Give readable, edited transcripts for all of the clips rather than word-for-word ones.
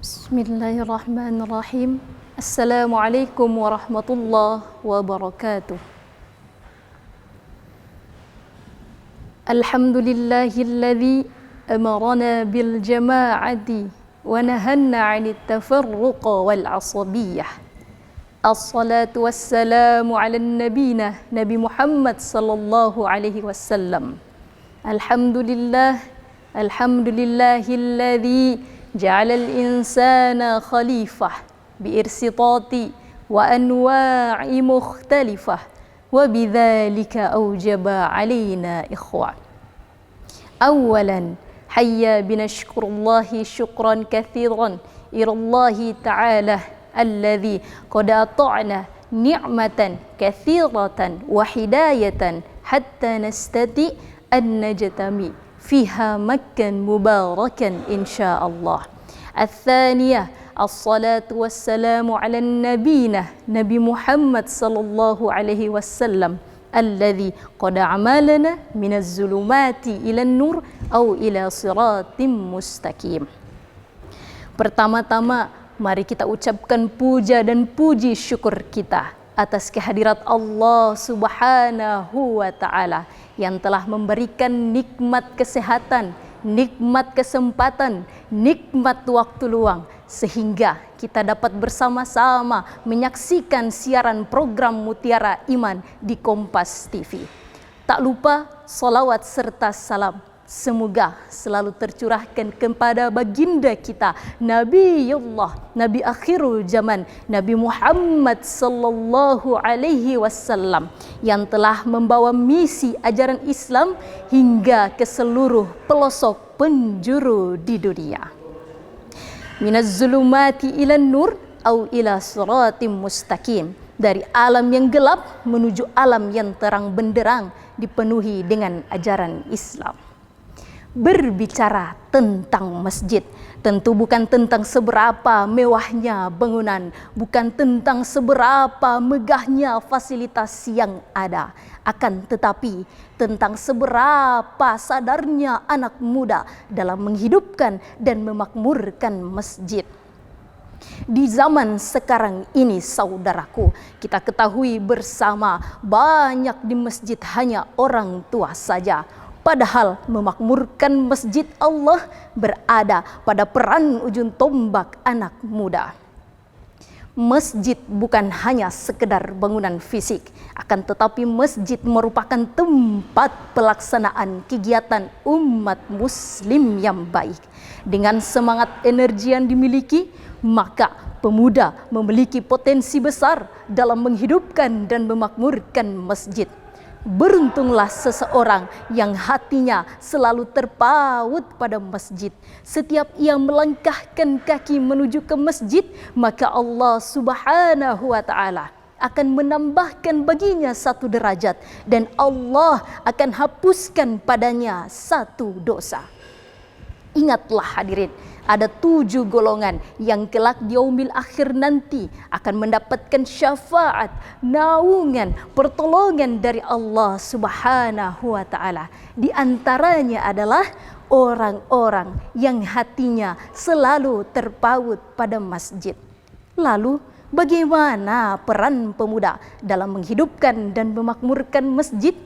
Bismillahirrahmanirrahim. Assalamualaikum warahmatullahi wabarakatuh. Alhamdulillahilladzi amarana bil jama'ati wa nahanna 'anit tafarruq wal 'asabiyyah. Assalatu wassalamu 'alan nabiyina Nabi Muhammad sallallahu alaihi wasallam. Alhamdulillahilladzi ja'alal insana khalifah biirsitati wa anwa'i mukhtalifah wa bidzalika aujaba alaina ikhwan. Awalan hayya binashkurullahi syukran kathiran ilallahi ta'ala alladzi qad ata'na ni'matan kathiratan wa hidayatan hatta nastati an najtami fiha makkan mubarakan insyaallah. Al-thaniyah as-salatu wassalamu ala nabiyina Nabi Muhammad sallallahu alaihi wasallam alladhi qad amalana minaz zulumati ila nur au ila siratim mustaqim. Pertama-tama mari kita ucapkan puja dan puji syukur kita atas kehadirat Allah Subhanahu wa taala yang telah memberikan nikmat kesehatan, nikmat kesempatan, nikmat waktu luang sehingga kita dapat bersama-sama menyaksikan siaran program Mutiara Iman di Kompas TV. Tak lupa salawat serta salam semoga selalu tercurahkan kepada baginda kita Nabiullah, Nabi akhirul zaman, Nabi Muhammad sallallahu alaihi wasallam yang telah membawa misi ajaran Islam hingga ke seluruh pelosok penjuru di dunia. Minaz zulumati ilan nur au ila siratim mustaqim, dari alam yang gelap menuju alam yang terang benderang dipenuhi dengan ajaran Islam. Berbicara tentang masjid, tentu bukan tentang seberapa mewahnya bangunan, bukan tentang seberapa megahnya fasilitas yang ada, akan tetapi tentang seberapa sadarnya anak muda dalam menghidupkan dan memakmurkan masjid. Di zaman sekarang ini saudaraku, kita ketahui bersama banyak di masjid hanya orang tua saja. Padahal memakmurkan masjid Allah berada pada peran ujung tombak anak muda. Masjid bukan hanya sekedar bangunan fisik, akan tetapi masjid merupakan tempat pelaksanaan kegiatan umat muslim yang baik. Dengan semangat energi yang dimiliki, maka pemuda memiliki potensi besar dalam menghidupkan dan memakmurkan masjid. Beruntunglah seseorang yang hatinya selalu terpaut pada masjid. Setiap ia melangkahkan kaki menuju ke masjid, maka Allah Subhanahu wa taala akan menambahkan baginya satu derajat dan Allah akan hapuskan padanya satu dosa. Ingatlah hadirin, ada 7 golongan yang kelak di yaumil akhir nanti akan mendapatkan syafaat, naungan, pertolongan dari Allah Subhanahu wa taala. Di antaranya adalah orang-orang yang hatinya selalu terpaut pada masjid. Lalu bagaimana peran pemuda dalam menghidupkan dan memakmurkan masjid?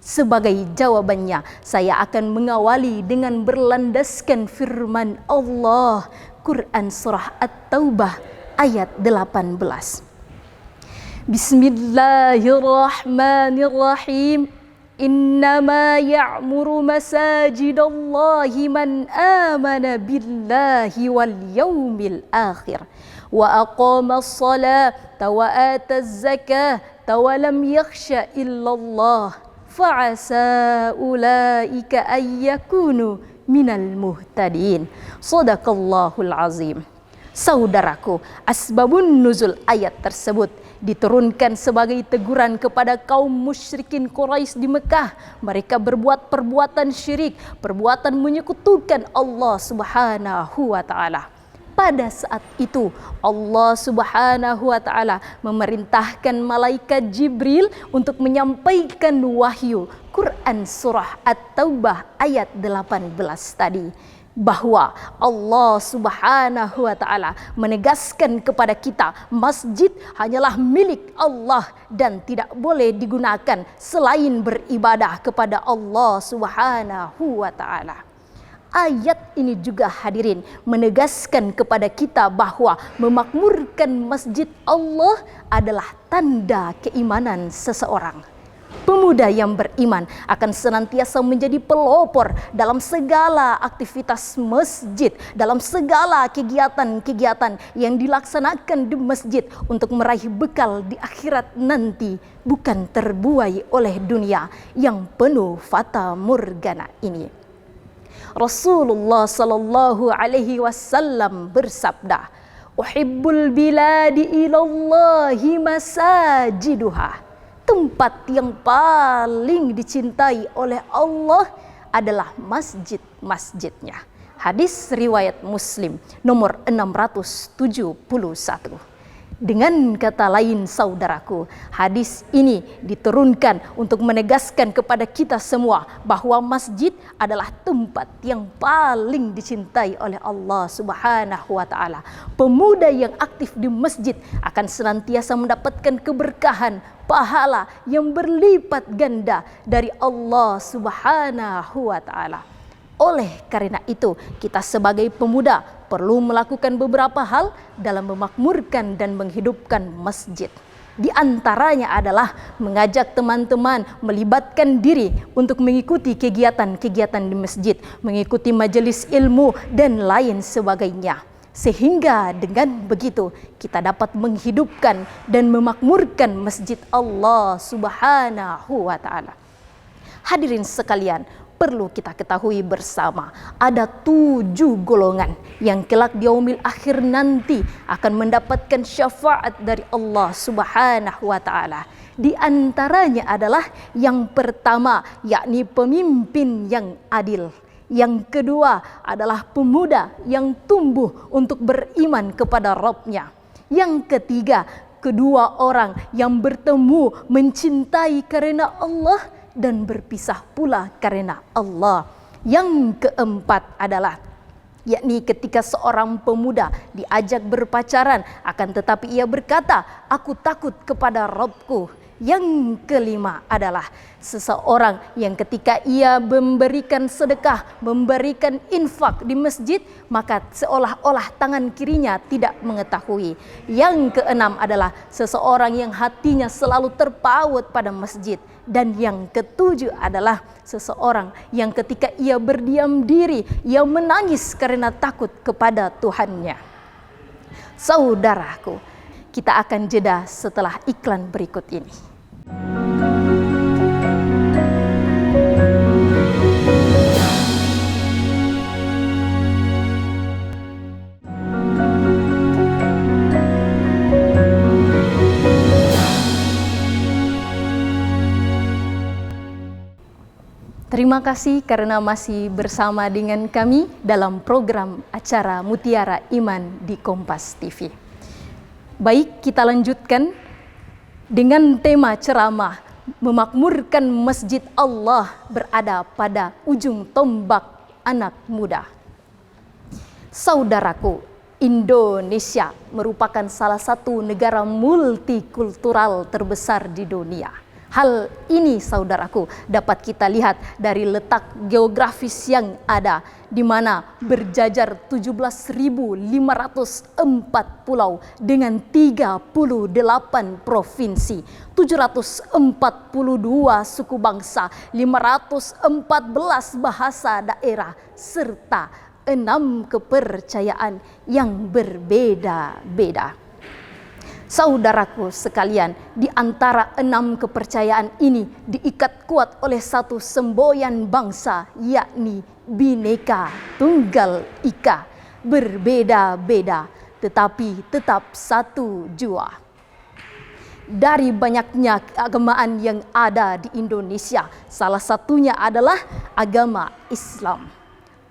Sebagai jawabannya, saya akan mengawali dengan berlandaskan firman Allah, Quran Surah At-Taubah ayat 18. Bismillahirrahmanirrahim. Innama ya'muru masajidallahi man amana billahi wal yawmil akhir wa aqama as-salata wa ata az-zakata wa lam yakhsha illallah fa'asa ulaika ayyakunu minal muhtadin. Shadaqallahul azim. Saudaraku, asbabun nuzul ayat tersebut diturunkan sebagai teguran kepada kaum musyrikin Quraisy di Mekah. Mereka berbuat perbuatan syirik, perbuatan menyekutukan Allah Subhanahu wa taala. Pada saat itu Allah Subhanahu wa taala memerintahkan malaikat Jibril untuk menyampaikan wahyu Quran surah At-Taubah ayat 18 tadi. bahwa Allah Subhanahu wa taala menegaskan kepada kita masjid hanyalah milik Allah dan tidak boleh digunakan selain beribadah kepada Allah Subhanahu wa taala. Ayat ini juga hadirin menegaskan kepada kita bahwa memakmurkan masjid Allah adalah tanda keimanan seseorang. Pemuda yang beriman akan senantiasa menjadi pelopor dalam segala aktivitas masjid, dalam segala kegiatan-kegiatan yang dilaksanakan di masjid untuk meraih bekal di akhirat nanti, bukan terbuai oleh dunia yang penuh fata morgana ini. Rasulullah sallallahu alaihi wasallam bersabda, "Uhibbul biladi ilallahi masajiduha." Tempat yang paling dicintai oleh Allah adalah masjid-masjidnya. Hadis riwayat Muslim nomor 671. Dengan kata lain saudaraku, hadis ini diturunkan untuk menegaskan kepada kita semua bahwa masjid adalah tempat yang paling dicintai oleh Allah Subhanahu wa taala. Pemuda yang aktif di masjid akan senantiasa mendapatkan keberkahan, pahala yang berlipat ganda dari Allah Subhanahu wa taala. Oleh karena itu, kita sebagai pemuda perlu melakukan beberapa hal dalam memakmurkan dan menghidupkan masjid. Di antaranya adalah mengajak teman-teman melibatkan diri untuk mengikuti kegiatan-kegiatan di masjid, mengikuti majelis ilmu dan lain sebagainya. Sehingga dengan begitu kita dapat menghidupkan dan memakmurkan masjid Allah Subhanahu wa taala. Hadirin sekalian, perlu kita ketahui bersama, ada 7 golongan yang kelak di yaumil akhir nanti akan mendapatkan syafaat dari Allah Subhanahu wa taala. Di antaranya adalah yang pertama, yakni pemimpin yang adil. Yang kedua adalah pemuda yang tumbuh untuk beriman kepada Rabb-Nya. Yang ketiga, kedua orang yang bertemu mencintai karena Allah dan berpisah pula karena Allah. Yang keempat adalah yakni ketika seorang pemuda diajak berpacaran akan tetapi ia berkata, "Aku takut kepada Rabbku." Yang kelima adalah seseorang yang ketika ia memberikan sedekah, memberikan infak di masjid, maka seolah-olah tangan kirinya tidak mengetahui. Yang keenam adalah seseorang yang hatinya selalu terpaut pada masjid. Dan yang ketujuh adalah seseorang yang ketika ia berdiam diri, ia menangis karena takut kepada Tuhannya. Saudaraku, kita akan jeda setelah iklan berikut ini. Terima kasih karena masih bersama dengan kami dalam program acara Mutiara Iman di Kompas TV. Baik, kita lanjutkan dengan tema ceramah memakmurkan masjid Allah berada pada ujung tombak anak muda. Saudaraku, Indonesia merupakan salah satu negara multikultural terbesar di dunia. Hal ini saudaraku dapat kita lihat dari letak geografis yang ada, di mana berjajar 17.504 pulau dengan 38 provinsi, 742 suku bangsa, 514 bahasa daerah, serta 6 kepercayaan yang berbeda-beda. Saudaraku sekalian, di antara 6 kepercayaan ini diikat kuat oleh satu semboyan bangsa, yakni Bhinneka Tunggal Ika. Berbeda-beda, tetapi tetap satu jua. Dari banyaknya keagamaan yang ada di Indonesia, salah satunya adalah agama Islam.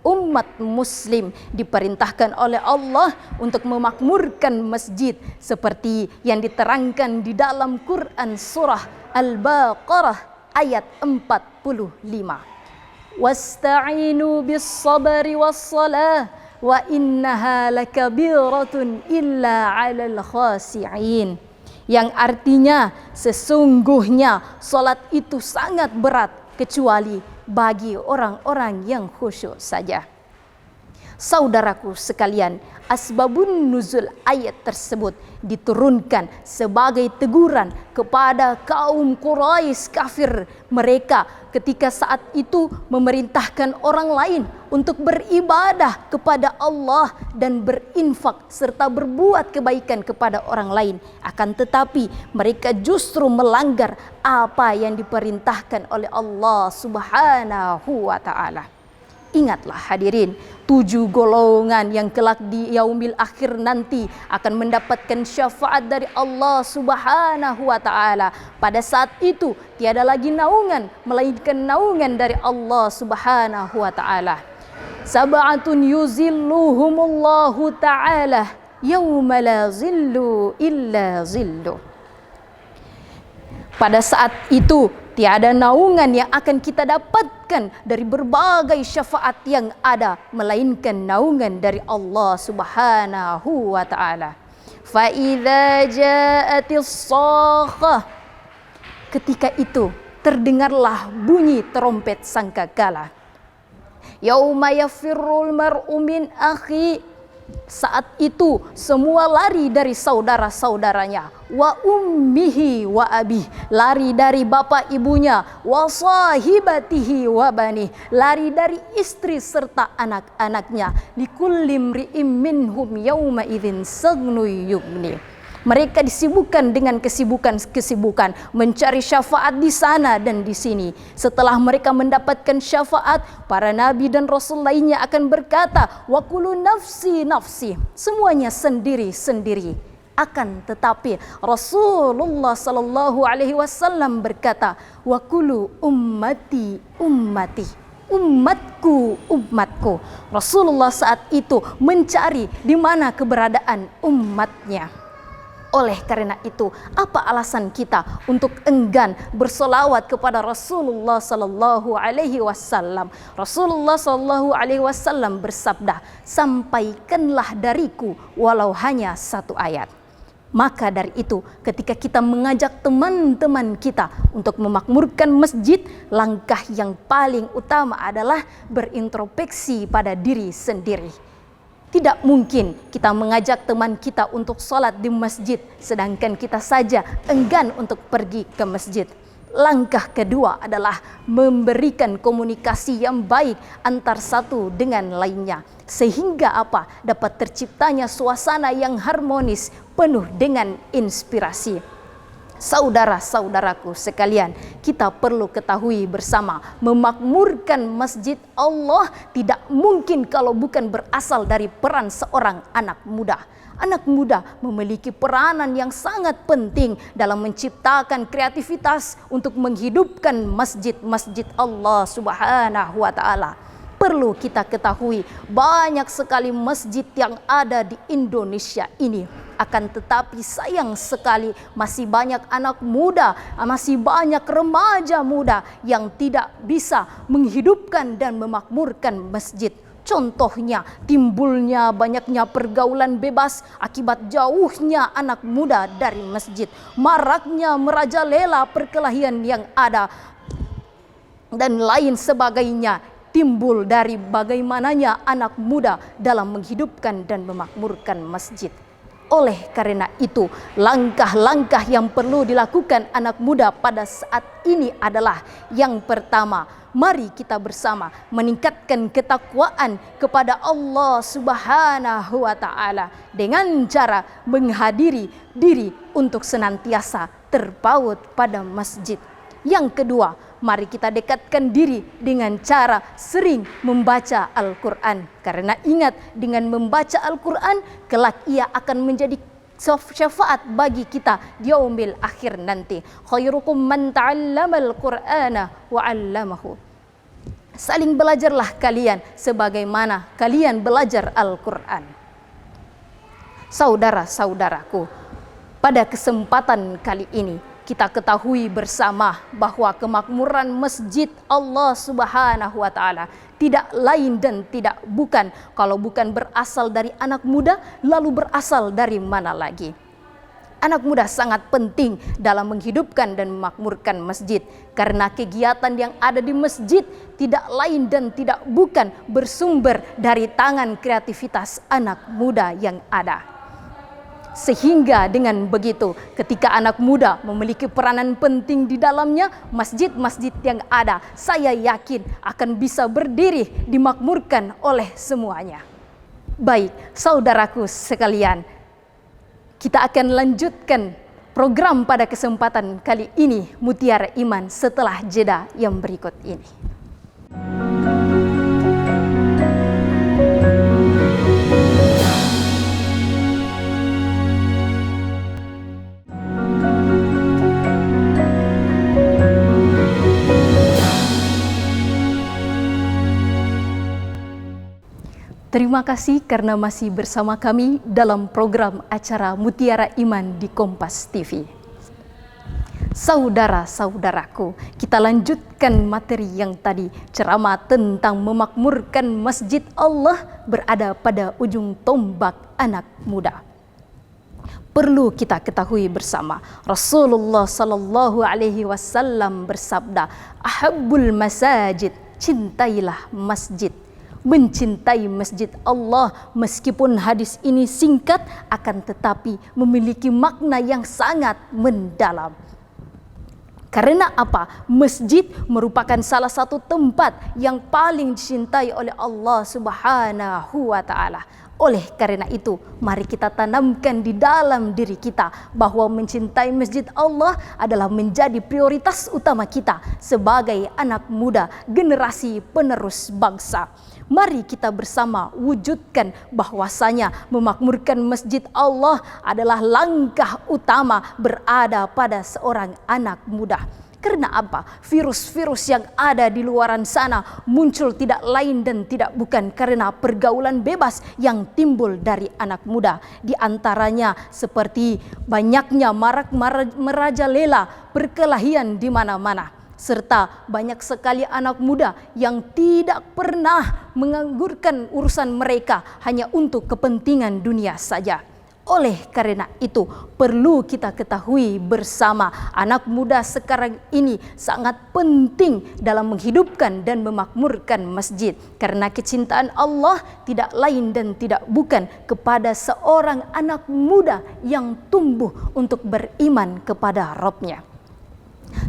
Umat muslim diperintahkan oleh Allah untuk memakmurkan masjid seperti yang diterangkan di dalam Quran surah Al-Baqarah ayat 45. wasta'inu bis sabri was salah wa innaha lakabiratun illa 'alal khasi'in. Yang artinya sesungguhnya salat itu sangat berat kecuali bagi orang-orang yang khusyuk saja. Saudaraku sekalian, asbabun nuzul ayat tersebut diturunkan sebagai teguran kepada kaum Quraisy kafir mereka ketika saat itu memerintahkan orang lain untuk beribadah kepada Allah dan berinfak serta berbuat kebaikan kepada orang lain. Akan tetapi mereka justru melanggar apa yang diperintahkan oleh Allah Subhanahu wa ta'ala. Ingatlah hadirin, 7 golongan yang kelak di yaumil akhir nanti akan mendapatkan syafaat dari Allah Subhanahu wa ta'ala. Pada saat itu tiada lagi naungan melainkan naungan dari Allah Subhanahu wa ta'ala. Sab'atun yuzilluhumullahu ta'ala yauma la zillu illa zillu. Pada saat itu tiada naungan yang akan kita dapatkan dari berbagai syafaat yang ada melainkan naungan dari Allah Subhanahu wa ta'ala. Fa idza ja'atis shakhah, ketika itu terdengarlah bunyi trompet sangkakala. Yauma yafirrul mar'u min akhi, saat itu semua lari dari saudara-saudaranya. Wa ummihi wa abih, lari dari bapak ibunya. Wa sahibatihi wa bani, lari dari istri serta anak-anaknya. Likulli imri'im minhum yawma idzin sagnu yubni. Mereka disibukkan dengan kesibukan mencari syafaat di sana dan di sini. Setelah mereka mendapatkan syafaat, para nabi dan rasul lainnya akan berkata, wa kullu nafsi nafsi, semuanya sendiri-sendiri. Akan tetapi Rasulullah sallallahu alaihi wasallam berkata, wa kullu ummati ummati, umatku umatku. Rasulullah saat itu mencari di mana keberadaan umatnya. Oleh karena itu, apa alasan kita untuk enggan bersolawat kepada Rasulullah sallallahu alaihi wasallam? Rasulullah sallallahu alaihi wasallam bersabda, sampaikanlah dariku walau hanya 1 ayat. Maka dari itu, ketika kita mengajak teman-teman kita untuk memakmurkan masjid, langkah yang paling utama adalah berintrospeksi pada diri sendiri. Tidak mungkin kita mengajak teman kita untuk sholat di masjid, sedangkan kita saja enggan untuk pergi ke masjid. Langkah kedua adalah memberikan komunikasi yang baik antar satu dengan lainnya. Sehingga apa? Dapat terciptanya suasana yang harmonis, penuh dengan inspirasi. Saudara-saudaraku sekalian, kita perlu ketahui bersama, memakmurkan masjid Allah tidak mungkin kalau bukan berasal dari peran seorang anak muda. Anak muda memiliki peranan yang sangat penting dalam menciptakan kreativitas untuk menghidupkan masjid-masjid Allah Subhanahu wa ta'ala. Perlu kita ketahui, banyak sekali masjid yang ada di Indonesia ini. Akan tetapi sayang sekali masih banyak anak muda, masih banyak remaja muda yang tidak bisa menghidupkan dan memakmurkan masjid. Contohnya, timbulnya banyaknya pergaulan bebas akibat jauhnya anak muda dari masjid. Maraknya merajalela perkelahian yang ada dan lain sebagainya timbul dari bagaimananya anak muda dalam menghidupkan dan memakmurkan masjid. Oleh karena itu, langkah-langkah yang perlu dilakukan anak muda pada saat ini adalah yang pertama, mari kita bersama meningkatkan ketakwaan kepada Allah Subhanahu wa ta'ala dengan cara menghadiri diri untuk senantiasa terpaut pada masjid. Yang kedua, mari kita dekatkan diri dengan cara sering membaca Al-Quran. Karena ingat, dengan membaca Al-Quran, kelak ia akan menjadi syafaat bagi kita di yaumil akhir nanti. Khairukum man ta'allamal Qur'ana wa 'allamahu. Saling belajarlah kalian sebagaimana kalian belajar Al-Quran. Saudara-saudaraku, pada kesempatan kali ini kita ketahui bersama bahwa kemakmuran masjid Allah Subhanahu wa taala tidak lain dan tidak bukan, kalau bukan berasal dari anak muda, lalu berasal dari mana lagi? Anak muda sangat penting dalam menghidupkan dan memakmurkan masjid, karena kegiatan yang ada di masjid tidak lain dan tidak bukan bersumber dari tangan kreativitas anak muda yang ada. Sehingga dengan begitu, ketika anak muda memiliki peranan penting di dalamnya, masjid-masjid yang ada, saya yakin akan bisa berdiri dimakmurkan oleh semuanya. Baik, saudaraku sekalian, kita akan lanjutkan program pada kesempatan kali ini, Mutiara Iman, setelah jeda yang berikut ini. Terima kasih karena masih bersama kami dalam program acara Mutiara Iman di Kompas TV. Saudara-saudaraku, kita lanjutkan materi yang tadi, ceramah tentang memakmurkan masjid Allah berada pada ujung tombak anak muda. Perlu kita ketahui bersama, Rasulullah Sallallahu Alaihi Wasallam bersabda, "Ahabbul masajid, cintailah masjid." Mencintai masjid Allah, meskipun hadis ini singkat, akan tetapi memiliki makna yang sangat mendalam. Karena apa? Masjid merupakan salah satu tempat yang paling dicintai oleh Allah Subhanahu wa taala. Oleh karena itu, mari kita tanamkan di dalam diri kita bahwa mencintai masjid Allah adalah menjadi prioritas utama kita sebagai anak muda, generasi penerus bangsa. Mari kita bersama wujudkan bahwasanya memakmurkan masjid Allah adalah langkah utama berada pada seorang anak muda. Karena apa? Virus-virus yang ada di luaran sana muncul tidak lain dan tidak bukan karena pergaulan bebas yang timbul dari anak muda. Di antaranya seperti banyaknya marak merajalela perkelahian di mana-mana. Serta banyak sekali anak muda yang tidak pernah menganggurkan urusan mereka hanya untuk kepentingan dunia saja. Oleh karena itu, perlu kita ketahui bersama, anak muda sekarang ini sangat penting dalam menghidupkan dan memakmurkan masjid. Karena kecintaan Allah tidak lain dan tidak bukan kepada seorang anak muda yang tumbuh untuk beriman kepada Rabb-Nya.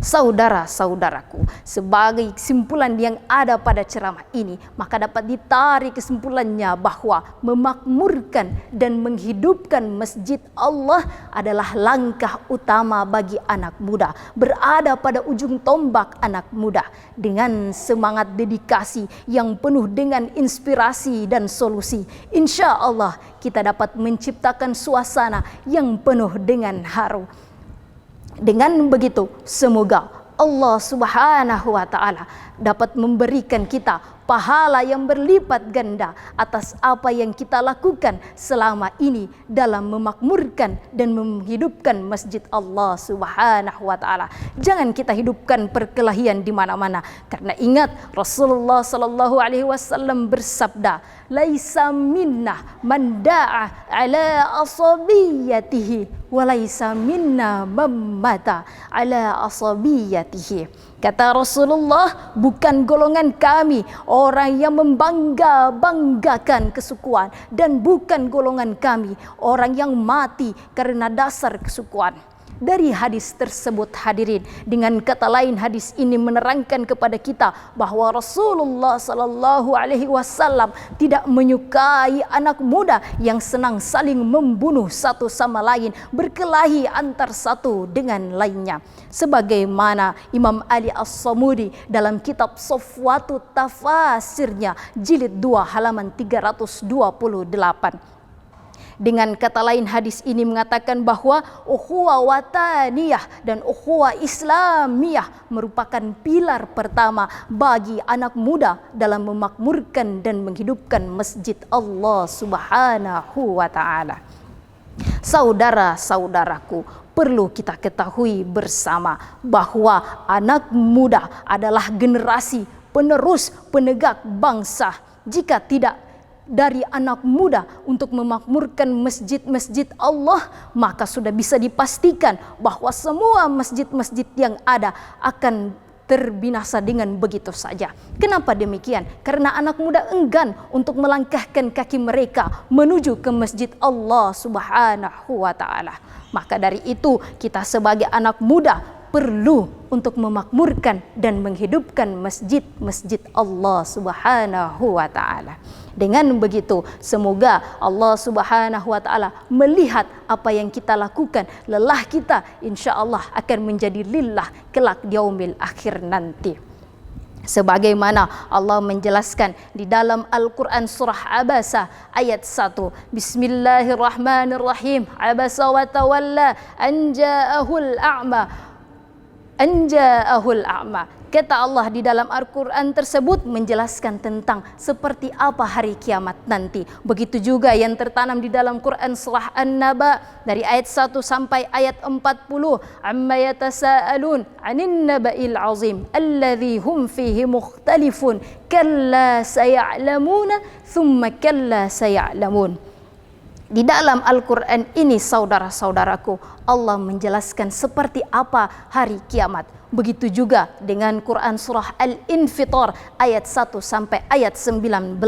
Saudara-saudaraku, sebagai kesimpulan yang ada pada ceramah ini, maka dapat ditarik kesimpulannya bahwa memakmurkan dan menghidupkan masjid Allah adalah langkah utama bagi anak muda, berada pada ujung tombak anak muda dengan semangat dedikasi yang penuh dengan inspirasi dan solusi. Insya Allah kita dapat menciptakan suasana yang penuh dengan haru. Dengan begitu, semoga Allah Subhanahu wa taala dapat memberikan kita pahala yang berlipat ganda atas apa yang kita lakukan selama ini dalam memakmurkan dan menghidupkan masjid Allah Subhanahu wa taala. Jangan kita hidupkan perkelahian di mana-mana, karena ingat Rasulullah sallallahu alaihi wasallam bersabda, "Laisa minna man da'a ala asabiyatihi wa laisa minna man mata ala asabiyatihi." Kata Rasulullah, bukan golongan kami orang yang membanggakan kesukuan, dan bukan golongan kami orang yang mati karena dasar kesukuan. Dari hadis tersebut hadirin, dengan kata lain hadis ini menerangkan kepada kita bahwa Rasulullah sallallahu alaihi wasallam tidak menyukai anak muda yang senang saling membunuh satu sama lain, berkelahi antar satu dengan lainnya. Sebagaimana Imam Ali As-Samudi dalam kitab Safwatut Tafasirnya jilid 2 halaman 328. Dengan kata lain hadis ini mengatakan bahwa ukhuwah wataniyah dan ukhuwah islamiyah merupakan pilar pertama bagi anak muda dalam memakmurkan dan menghidupkan masjid Allah Subhanahu wa taala. Saudara-saudaraku, perlu kita ketahui bersama bahwa anak muda adalah generasi penerus penegak bangsa. Jika tidak dari anak muda untuk memakmurkan masjid-masjid Allah, maka sudah bisa dipastikan bahwa semua masjid-masjid yang ada akan terbinasa dengan begitu saja. Kenapa demikian? Karena anak muda enggan untuk melangkahkan kaki mereka menuju ke masjid Allah Subhanahu wa taala. Maka dari itu, kita sebagai anak muda perlu untuk memakmurkan dan menghidupkan masjid-masjid Allah Subhanahu wa taala. Dengan begitu, semoga Allah Subhanahu wa taala melihat apa yang kita lakukan. Lelah kita insya-Allah akan menjadi lillah kelak di yaumil akhir nanti. Sebagaimana Allah menjelaskan di dalam Al-Quran surah Abasa ayat 1. Bismillahirrahmanirrahim. Abasa wa tawalla an ja'ahul a'ma. Kata Allah di dalam Al-Quran tersebut menjelaskan tentang seperti apa hari kiamat nanti. Begitu juga yang tertanam di dalam Quran surah An-Naba dari ayat 1 sampai ayat 40. Amma yatasa'alun 'anin naba'il 'azim alladhi hum fihi mukhtalifun kalla saya'lamuna thumma kalla saya'lamun. Di dalam Al-Quran ini, saudara-saudaraku, Allah menjelaskan seperti apa hari kiamat. Begitu juga dengan Quran surah Al-Infitar ayat 1 sampai ayat 19.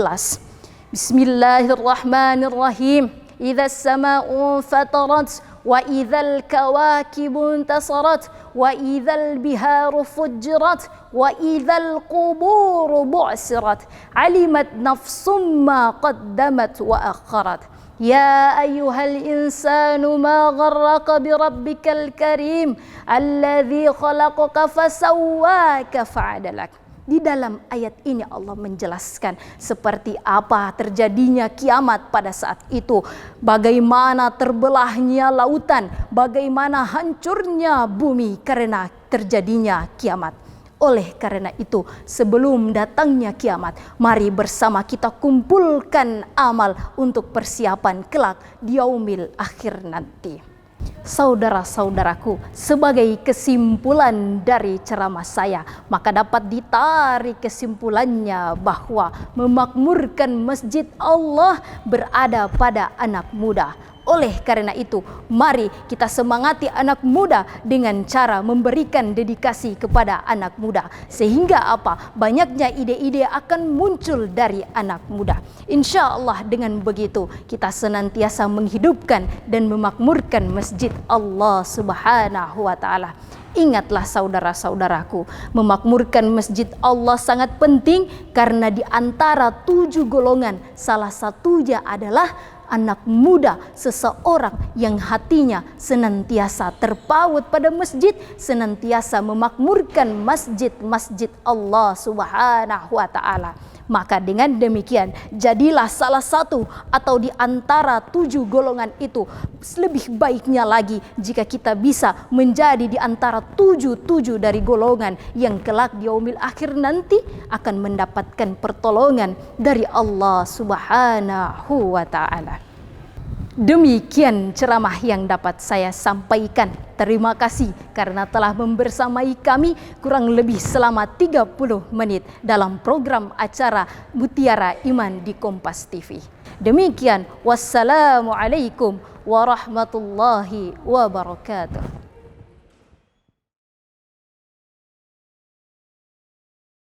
Bismillahirrahmanirrahim. Idza as-sama'u fatarat wa idzal kawakibu intasarat wa idzal biharu fujjirat wa idzal quburu bu'sirat alimat nafsum ma qaddamat wa akharat. Ya ayyuhal insanu ma gharraka birabbikal karim alladzi khalaqaka fasawwaka fa'adalak. Di dalam ayat ini Allah menjelaskan seperti apa terjadinya kiamat pada saat itu, bagaimana terbelahnya lautan, bagaimana hancurnya bumi karena terjadinya kiamat. Oleh karena itu, sebelum datangnya kiamat, mari bersama kita kumpulkan amal untuk persiapan kelak di yaumil akhir nanti. Saudara-saudaraku, sebagai kesimpulan dari ceramah saya, maka dapat ditarik kesimpulannya bahwa memakmurkan masjid Allah berada pada anak muda. Oleh karena itu, mari kita semangati anak muda dengan cara memberikan dedikasi kepada anak muda. Sehingga apa? Banyaknya ide-ide akan muncul dari anak muda. Insya Allah dengan begitu kita senantiasa menghidupkan dan memakmurkan masjid Allah Subhanahu wa taala. Ingatlah saudara-saudaraku, memakmurkan masjid Allah sangat penting karena di antara 7 golongan salah satunya adalah anak muda, seseorang yang hatinya senantiasa terpaut pada masjid, senantiasa memakmurkan masjid-masjid Allah Subhanahu wa taala. Maka dengan demikian, jadilah salah satu atau di antara 7 golongan itu. Lebih baiknya lagi jika kita bisa menjadi di antara 7 dari golongan yang kelak di yaumil akhir nanti akan mendapatkan pertolongan dari Allah Subhanahu wa taala. Demikian ceramah yang dapat saya sampaikan. Terima kasih karena telah membersamai kami kurang lebih selama 30 menit dalam program acara Mutiara Iman di Kompas TV. Demikian, wassalamualaikum warahmatullahi wabarakatuh.